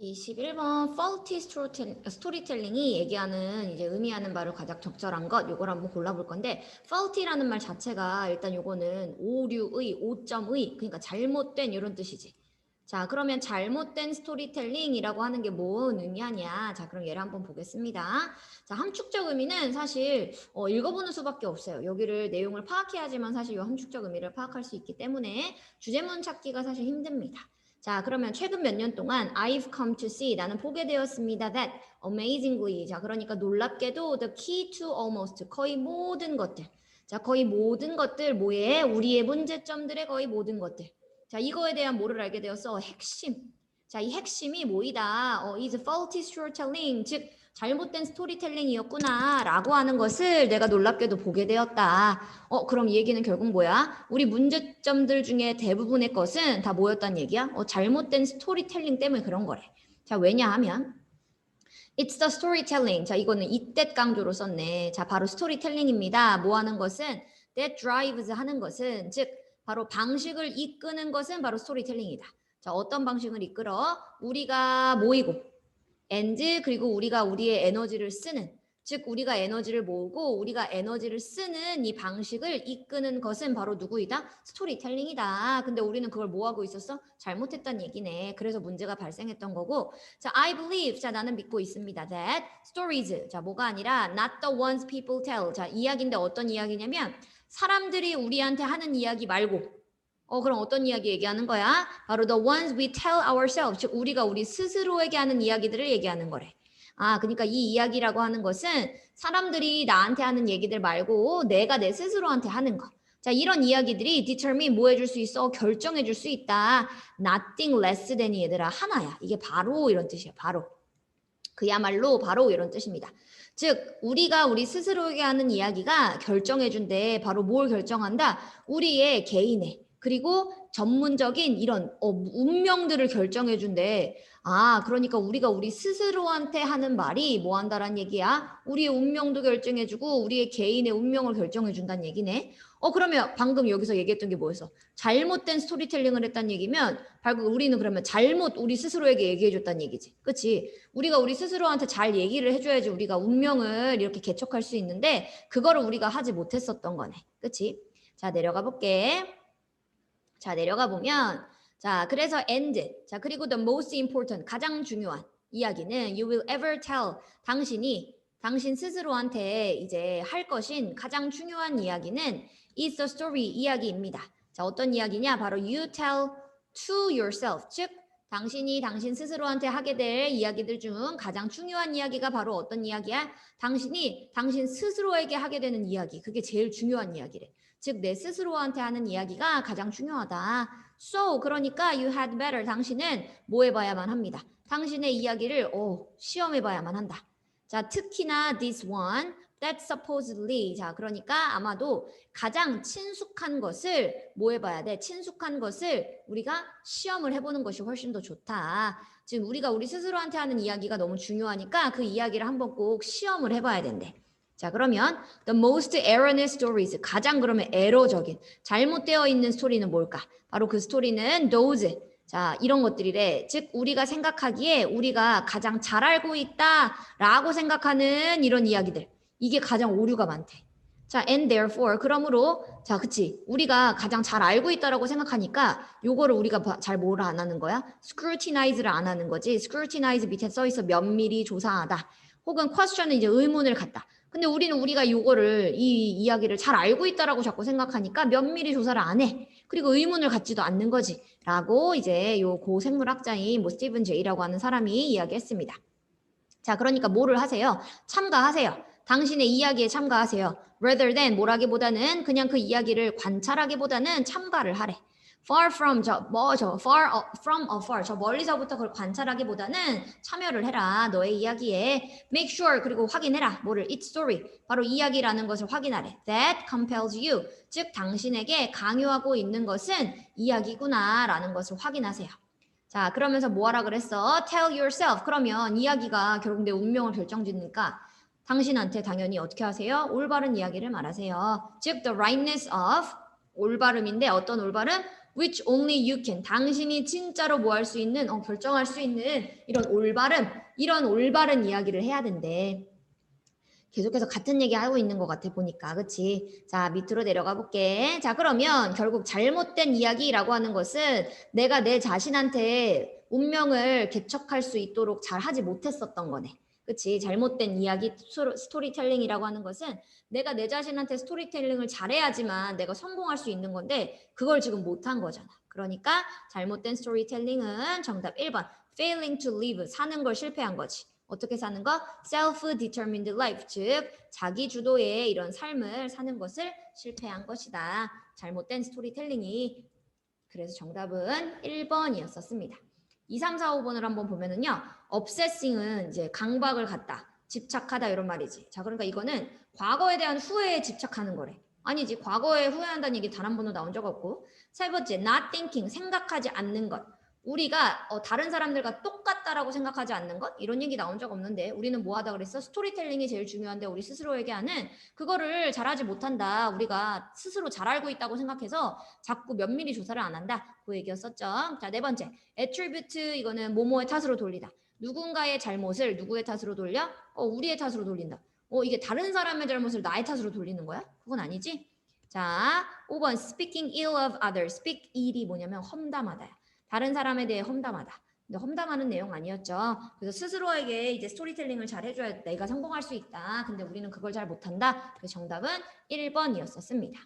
21번 faulty 스토리텔링이 얘기하는 이제 의미하는 바로 가장 적절한 것 요걸 한번 골라볼 건데 faulty라는 말 자체가 일단 요거는 오류의, 오점의 그러니까 잘못된 이런 뜻이지. 자 그러면 잘못된 스토리텔링이라고 하는 게 뭔 의미하냐. 자 그럼 얘를 한번 보겠습니다. 자 함축적 의미는 사실 읽어보는 수밖에 없어요. 여기를 내용을 파악해야지만 사실 이 함축적 의미를 파악할 수 있기 때문에 주제문 찾기가 사실 힘듭니다. 자 그러면 최근 몇 년 동안 I've come to see 나는 보게 되었습니다 that amazingly 자 그러니까 놀랍게도 the key to almost 거의 모든 것들 자 거의 모든 것들 뭐에 우리의 문제점들의 거의 모든 것들 자 이거에 대한 뭐를 알게 되었어 핵심 자 이 핵심이 뭐이다 is faulty storytelling 즉 잘못된 스토리텔링이었구나 라고 하는 것을 내가 놀랍게도 보게 되었다. 그럼 이 얘기는 결국 뭐야? 우리 문제점들 중에 대부분의 것은 다 뭐였단 얘기야? 잘못된 스토리텔링 때문에 그런 거래. 자, 왜냐하면 It's the storytelling. 자, 이거는 이때 강조로 썼네. 자, 바로 스토리텔링입니다. 뭐 하는 것은 that drives 하는 것은 즉 바로 방식을 이끄는 것은 바로 스토리텔링이다. 자, 어떤 방식을 이끌어? 우리가 모이고 and 그리고 우리가 우리의 에너지를 쓰는 즉 우리가 에너지를 모으고 우리가 에너지를 쓰는 이 방식을 이끄는 것은 바로 누구이다? 스토리텔링이다. 근데 우리는 그걸 뭐 하고 있었어? 잘못했단 얘기네. 그래서 문제가 발생했던 거고 자 I believe 자 나는 믿고 있습니다 that stories 자 뭐가 아니라 not the ones people tell 자 이야기인데 어떤 이야기냐면 사람들이 우리한테 하는 이야기 말고 그럼 어떤 이야기 얘기하는 거야? 바로 the ones we tell ourselves. 즉 우리가 우리 스스로에게 하는 이야기들을 얘기하는 거래. 그러니까 이 이야기라고 하는 것은 사람들이 나한테 하는 얘기들 말고 내가 내 스스로한테 하는 거. 자, 이런 이야기들이 determine 뭐 해줄 수 있어? 결정해 줄 수 있다. Nothing less than이 얘들아 하나야. 이게 바로 이런 뜻이야. 바로. 그야말로 바로 이런 뜻입니다. 즉 우리가 우리 스스로에게 하는 이야기가 결정해 준대. 바로 뭘 결정한다? 우리의 개인의 그리고 전문적인 이런 운명들을 결정해 준대. 그러니까 우리가 우리 스스로한테 하는 말이 뭐 한다란 얘기야? 우리의 운명도 결정해 주고 우리의 개인의 운명을 결정해 준다는 얘기네. 그러면 방금 여기서 얘기했던 게 뭐였어? 잘못된 스토리텔링을 했다는 얘기면 결국 우리는 그러면 잘못 우리 스스로에게 얘기해 줬다는 얘기지. 그치? 우리가 우리 스스로한테 잘 얘기를 해줘야지 우리가 운명을 이렇게 개척할 수 있는데 그거를 우리가 하지 못했었던 거네. 그치? 자 내려가 볼게. 자 내려가 보면 자 그래서 and 자 그리고 the most important 가장 중요한 이야기는 you will ever tell 당신이 당신 스스로한테 이제 할 것인 가장 중요한 이야기는 is the story 이야기입니다. 자 어떤 이야기냐 바로 you tell to yourself 즉 당신이 당신 스스로한테 하게 될 이야기들 중 가장 중요한 이야기가 바로 어떤 이야기야? 당신이 당신 스스로에게 하게 되는 이야기 그게 제일 중요한 이야기래. 즉 내 스스로한테 하는 이야기가 가장 중요하다. So 그러니까 you had better 당신은 뭐 해봐야만 합니다. 당신의 이야기를 시험해봐야만 한다. 자 특히나 this one that supposedly 자 그러니까 아마도 가장 친숙한 것을 뭐 해봐야 돼? 친숙한 것을 우리가 시험을 해보는 것이 훨씬 더 좋다. 지금 우리가 우리 스스로한테 하는 이야기가 너무 중요하니까 그 이야기를 한번 꼭 시험을 해봐야 된대. 자 그러면 the most erroneous stories 가장 그러면 에러적인 잘못되어 있는 스토리는 뭘까? 바로 그 스토리는 those 자 이런 것들이래. 즉 우리가 생각하기에 우리가 가장 잘 알고 있다라고 생각하는 이런 이야기들 이게 가장 오류가 많대. 자 and therefore 그러므로 자 그치 우리가 가장 잘 알고 있다라고 생각하니까 요거를 우리가 잘 뭐를 안 하는 거야? scrutinize를 안 하는 거지. scrutinize 밑에 써있어 면밀히 조사하다. 혹은 question은 이제 의문을 갖다. 근데 우리는 우리가 요거를 이 이야기를 잘 알고 있다라고 자꾸 생각하니까 면밀히 조사를 안 해. 그리고 의문을 갖지도 않는 거지. 라고 이제 요 고생물학자인 뭐 스티븐 제이라고 하는 사람이 이야기했습니다. 자, 그러니까 뭐를 하세요? 참가하세요. 당신의 이야기에 참가하세요. rather than 뭐라기보다는 그냥 그 이야기를 관찰하기보다는 참가를 하래. far from far from afar 저 멀리서부터 그걸 관찰하기보다는 참여를 해라. 너의 이야기에 make sure 그리고 확인해라. 뭐를 its story 바로 이야기라는 것을 확인하래. that compels you 즉 당신에게 강요하고 있는 것은 이야기구나라는 것을 확인하세요. 자 그러면서 뭐 하라 그랬어? tell yourself 그러면 이야기가 결국 내 운명을 결정짓니까 당신한테 당연히 어떻게 하세요? 올바른 이야기를 말하세요. 즉 the rightness of 올바름인데 어떤 올바름? which only you can. 당신이 진짜로 뭐 할 수 있는, 결정할 수 있는 이런 올바른 이야기를 해야 된대. 계속해서 같은 얘기 하고 있는 것 같아 보니까. 그치? 자, 밑으로 내려가 볼게. 자, 그러면 결국 잘못된 이야기라고 하는 것은 내가 내 자신한테 운명을 개척할 수 있도록 잘 하지 못했었던 거네. 그치? 잘못된 이야기, 스토리텔링이라고 하는 것은 내가 내 자신한테 스토리텔링을 잘해야지만 내가 성공할 수 있는 건데 그걸 지금 못한 거잖아. 그러니까 잘못된 스토리텔링은 정답 1번. failing to live, 사는 걸 실패한 거지. 어떻게 사는 거? self-determined life, 즉 자기 주도의 이런 삶을 사는 것을 실패한 것이다. 잘못된 스토리텔링이. 그래서 정답은 1번이었었습니다. 2, 3, 4, 5번을 한번 보면은요. obsessing은 이제 강박을 갖다, 집착하다 이런 말이지. 자, 그러니까 이거는 과거에 대한 후회에 집착하는 거래. 아니지. 과거에 후회한다는 얘기 단 한 번도 나온 적 없고. 세 번째, not thinking, 생각하지 않는 것. 우리가 다른 사람들과 똑같다라고 생각하지 않는 것? 이런 얘기 나온 적 없는데 우리는 뭐 하다 그랬어? 스토리텔링이 제일 중요한데 우리 스스로에게 하는 그거를 잘하지 못한다. 우리가 스스로 잘 알고 있다고 생각해서 자꾸 면밀히 조사를 안 한다. 그 얘기였었죠. 자, 네 번째. attribute, 이거는 뭐뭐의 탓으로 돌리다. 누군가의 잘못을 누구의 탓으로 돌려? 우리의 탓으로 돌린다. 이게 다른 사람의 잘못을 나의 탓으로 돌리는 거야? 그건 아니지? 자, 5번. speaking ill of others. speak ill이 뭐냐면 험담하다야. 다른 사람에 대해 험담하다. 근데 험담하는 내용 아니었죠. 그래서 스스로에게 이제 스토리텔링을 잘 해줘야 내가 성공할 수 있다. 근데 우리는 그걸 잘 못한다. 그래서 정답은 1번이었었습니다.